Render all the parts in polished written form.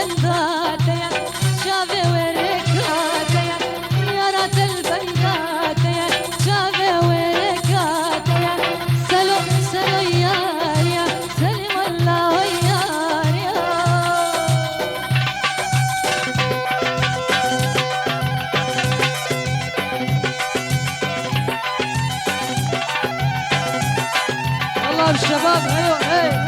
البندات شافي وركات يا رات البندات شافي وركات سلو سلو يا سلم الله يا الله بالشباب. ايوه ايه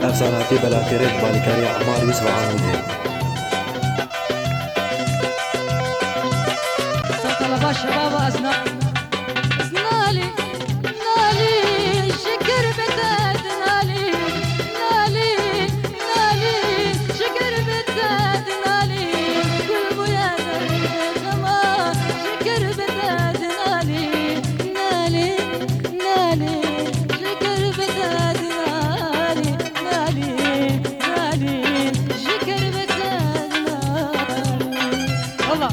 أفساناتي بلاتيريت بالكاري أعمار يوسف عامل طلبة شباب أزنالي نالي نالي شكر بتاد نالي نالي نالي شكر بتاد نالي قلبو يا زما شكر بتاد نالي نالي نالي شكر بتاد نالي نالي نالي شكر بتاد نالي الله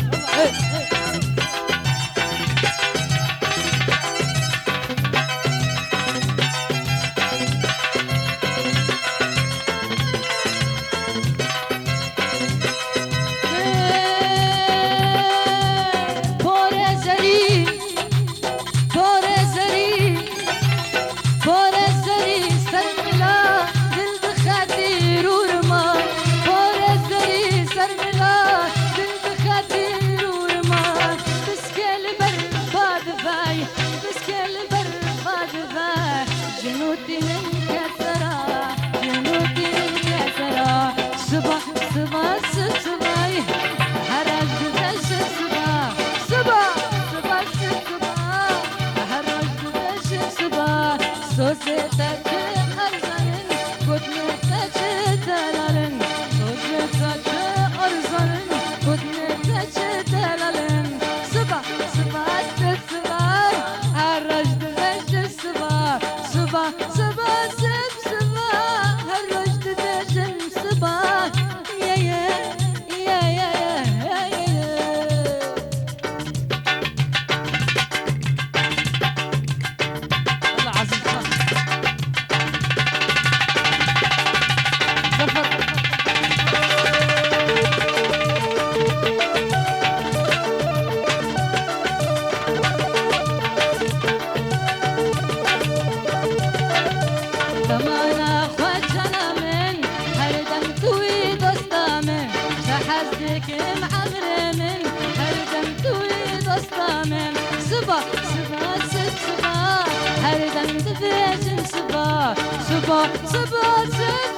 صبا صبا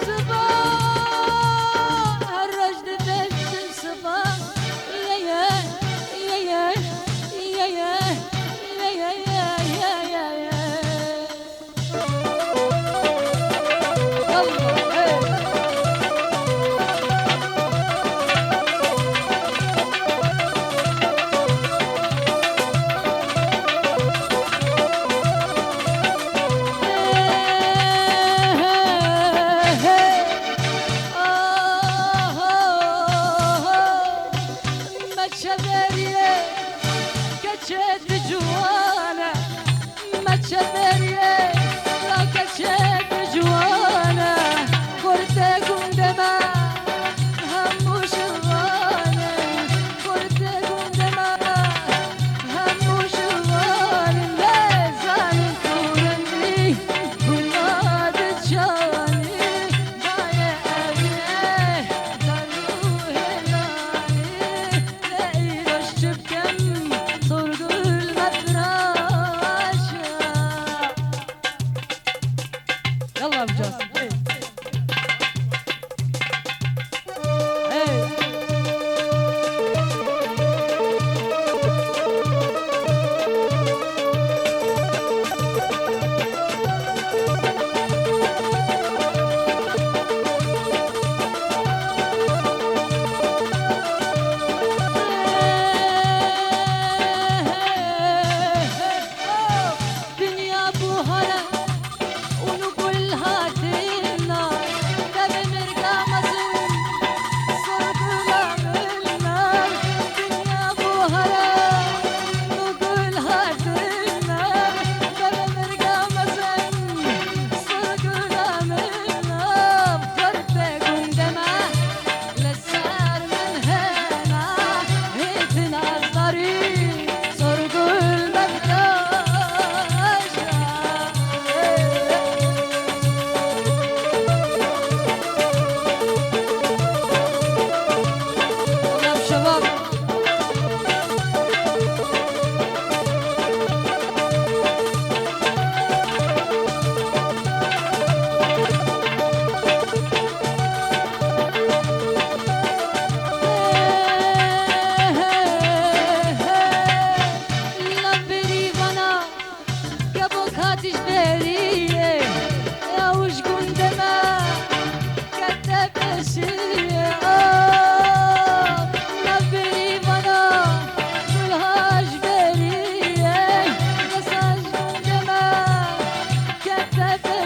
صبا الرجل بجن صبا يا يا يا يا يا يا يا يا يا يا يلا بجاز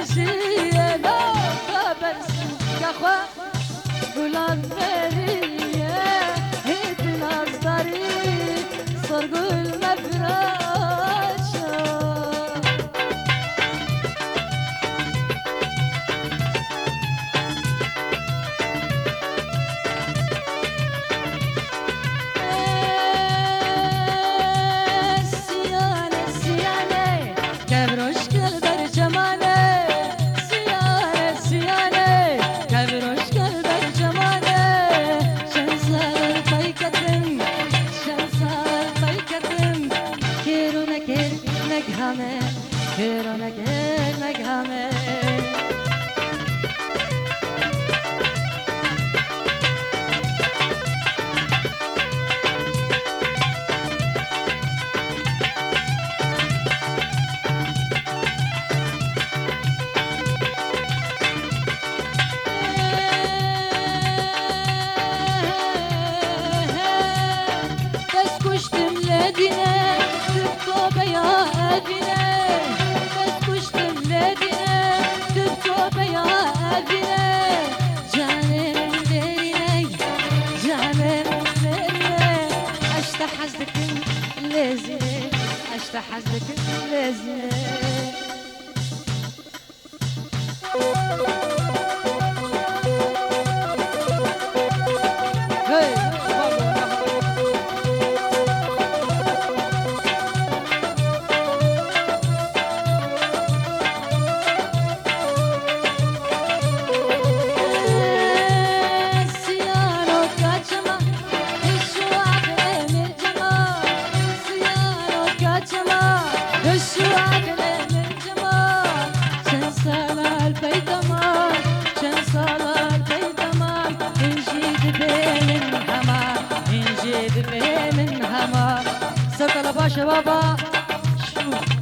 جنسية لا برسم كخوا قولان مرية هيت نظري صرق المفراشة سيانة سيانة كبروش كالبر جمالة سيانة سيانة كبروش كالبر جمالة شنصار طيكتن شنصار طيكتن كيرونا كير نقهمة كيرونا كير نقهمة بس كشتم لدينا تبقى يا أدينا بس كشتم لدينا تبقى يا أدينا جانم دريني جانم دريني أشتا حزدك لازم أشتا حزدك لازم سيانو كاتشما هشو عقلي من جمال سيانو كاتشما هشو عقلي من جمال شن صلاة البيتمان شن صلاة البيتمان انجيد بين هما انجيد بين هما سرطة لباشا بابا شوف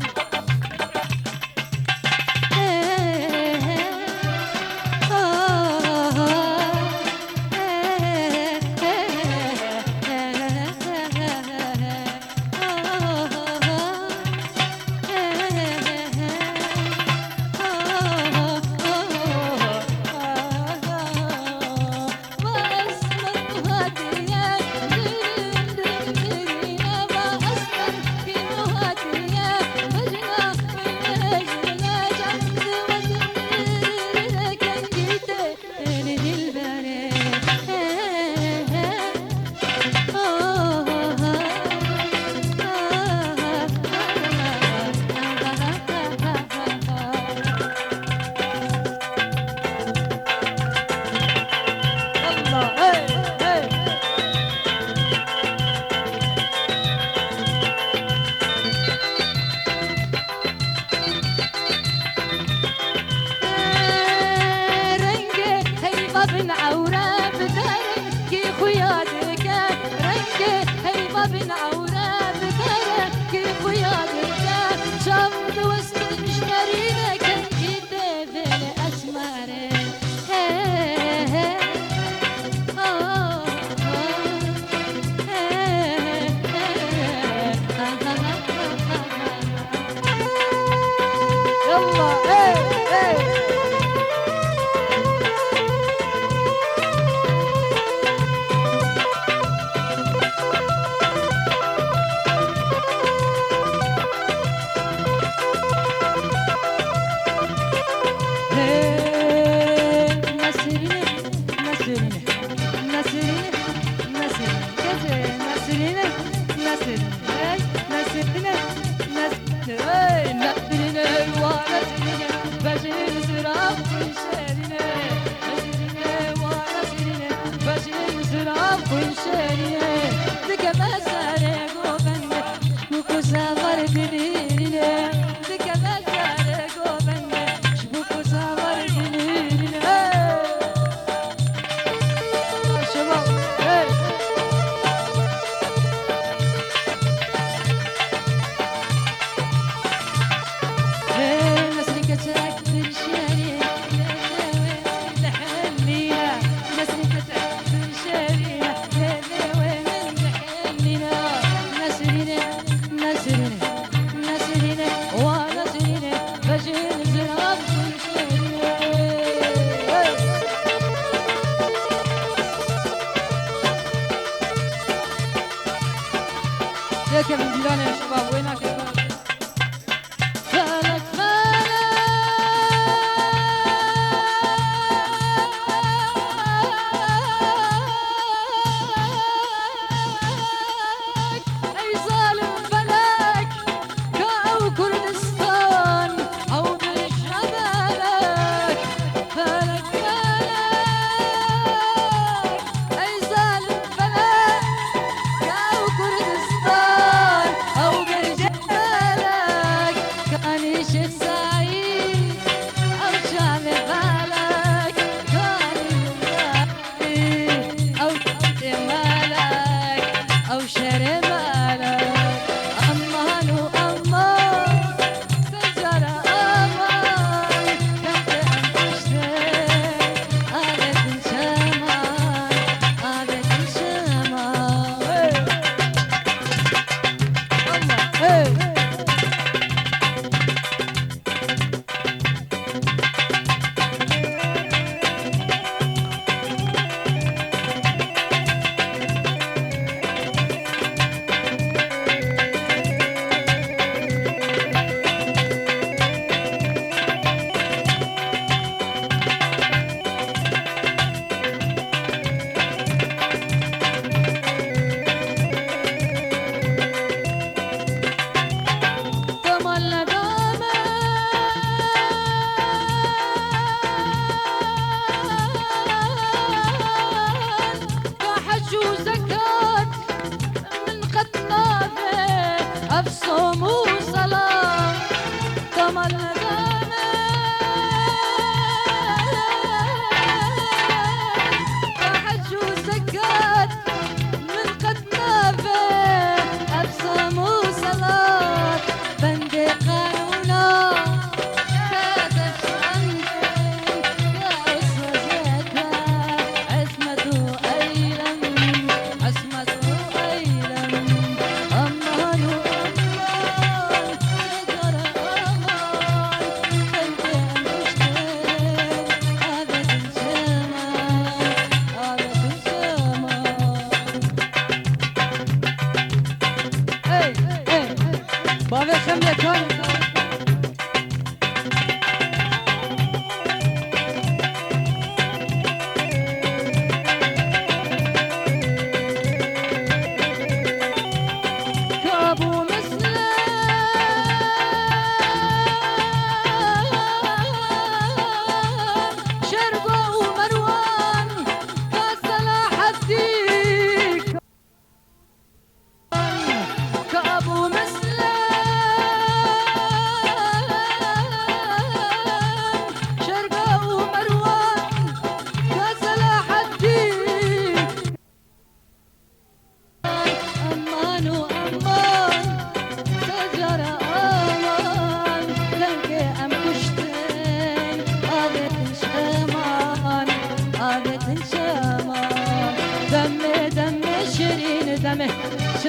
بن عورة بدارك كي خيادك رنك هيبة بن عورة بدارك كي خيادك شاب وسط المشترين كان كده بين أسمارك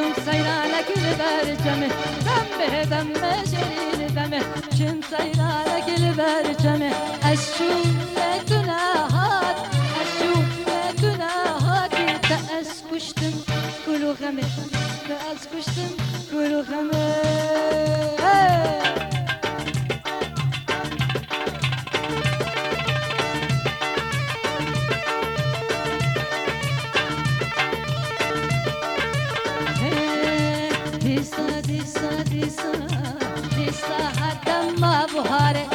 شن سيرانك البرجمة دمه دمه شرين دمه شن سيرانك البرجمة الشومتنا هات الشومتنا هات تأسكشتم كلو غمه تأسكشتم كلو غمه ديسا هدم بهاره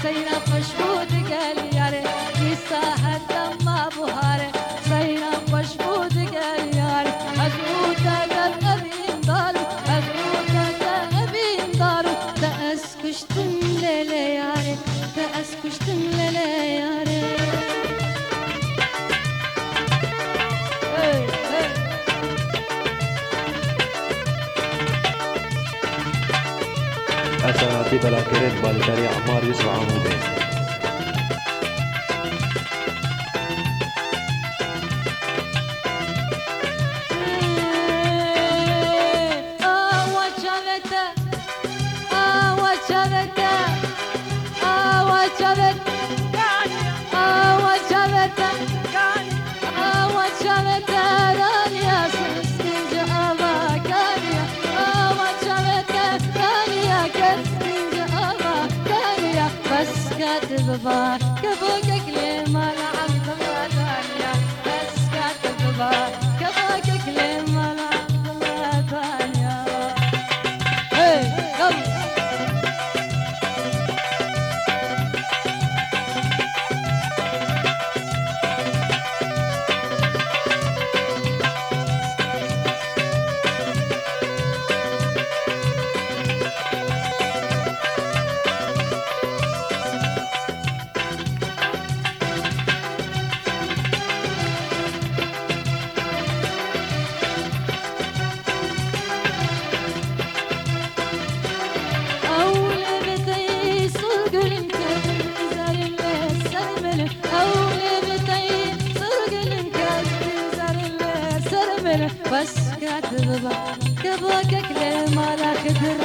سينا خوشبود گل یاره ديسا هدم بهاره سينا خوشبود گل یاره از او دگر ابین دارو از او دگر ابین دارو تأس کشتم لیله یاره تأس کشتم لیله یاره أساناتي بلاكريت بالكاري عمار يوسف عمودي بابا كبوك كلمة لعبد الله ثانية بس كاتب بابا كبوك كلمة لعبد الله ثانية هي يلا بس كاتبة كبوك كلمة لا خدر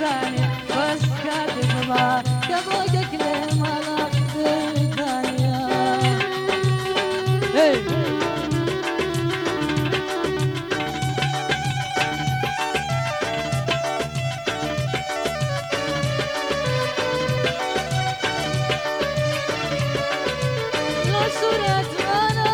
ثانية بس كاتبة كبوك كلمة لا خدر ثانية لا صورة أنا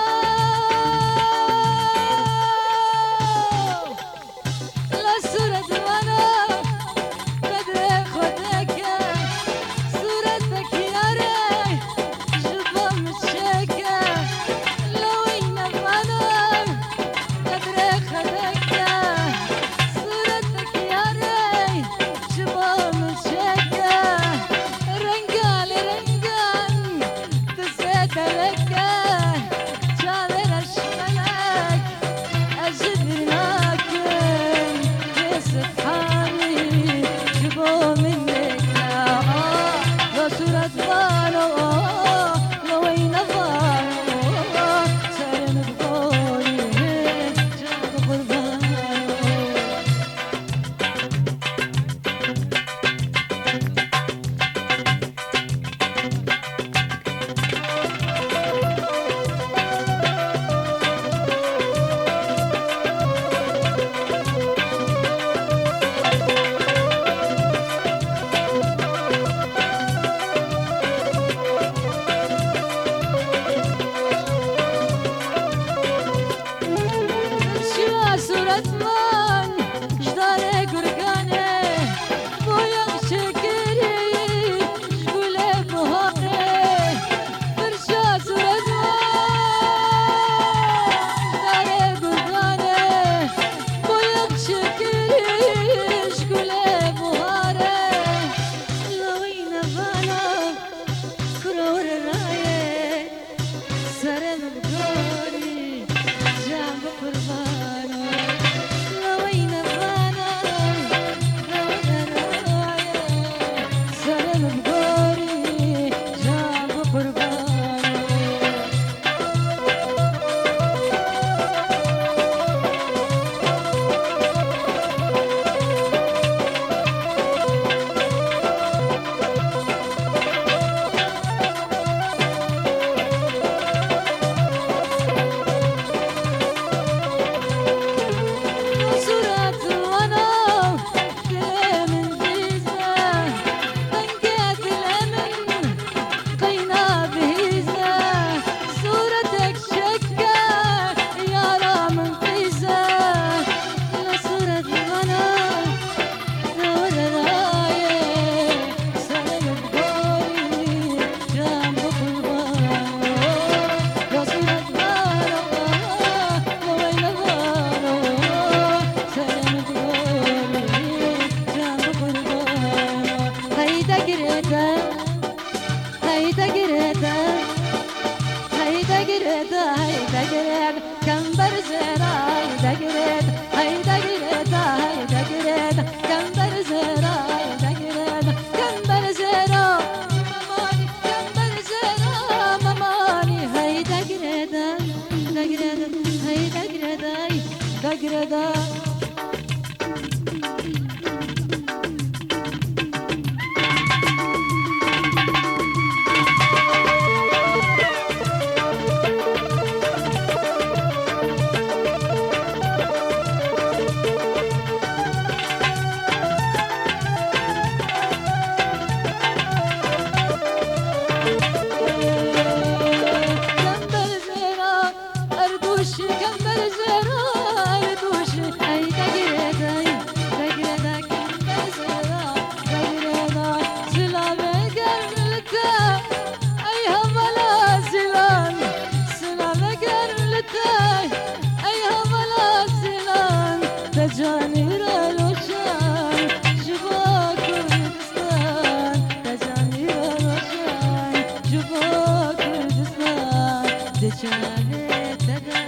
دجاني تدا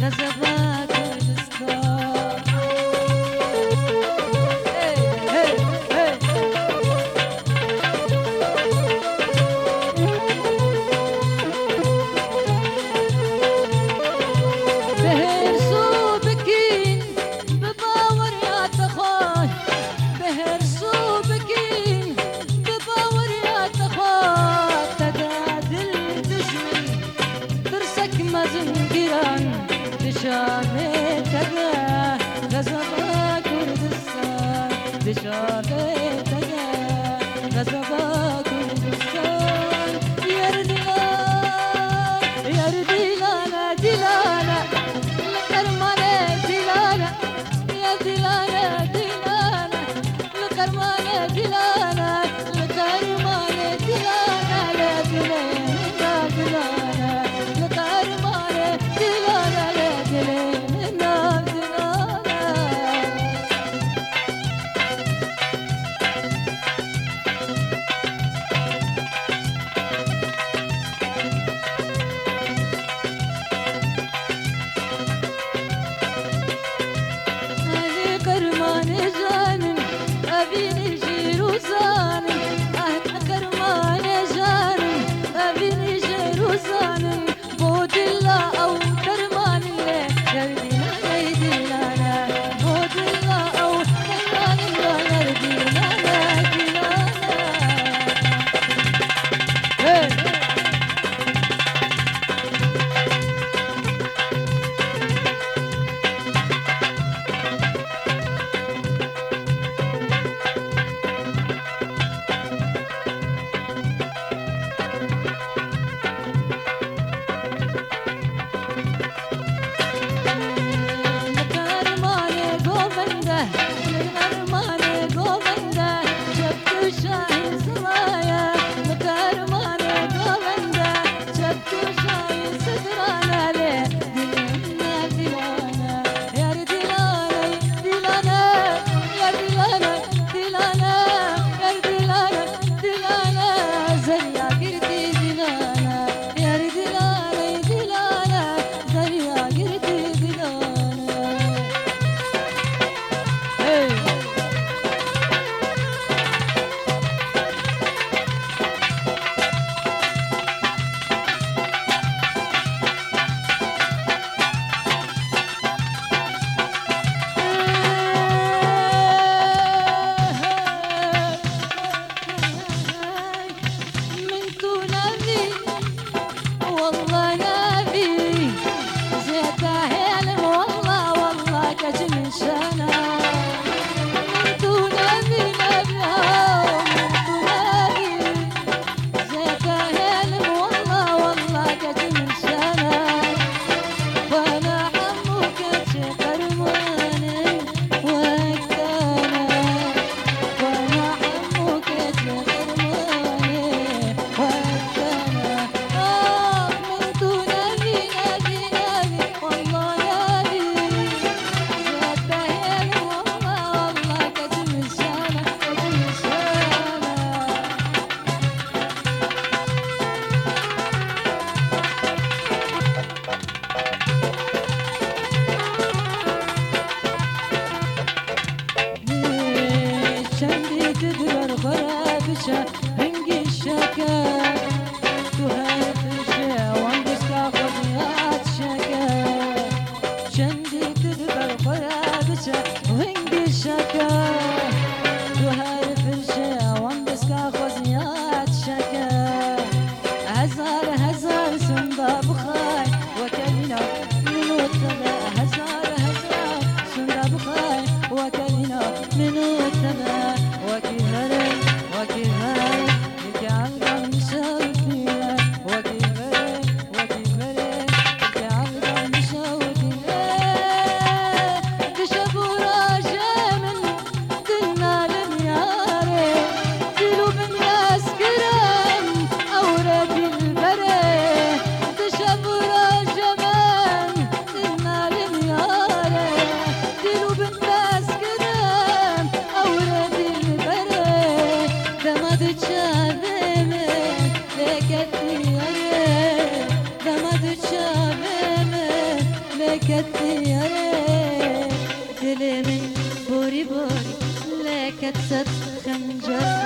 غزبا كردستان دشانه تگه غزبا کردستان دشانه تگه غزبا کردستان یار دیلانا دیلانا لقرمانه دیلانا یا دیلانا دیلانا لقرمانه دیلانا لقرمانه دیلانا لا دیلانا دیلانا لقرمانه دیلانا الديار دلي من بوري بوري لك تصد خنجر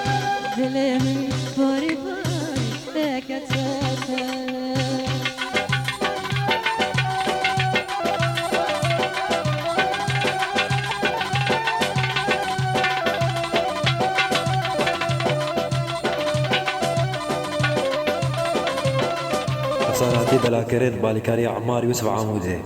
دلي من بوري بوري لك تصد أصالاتي بلاكرت بالكاري عمار يوسف عمودي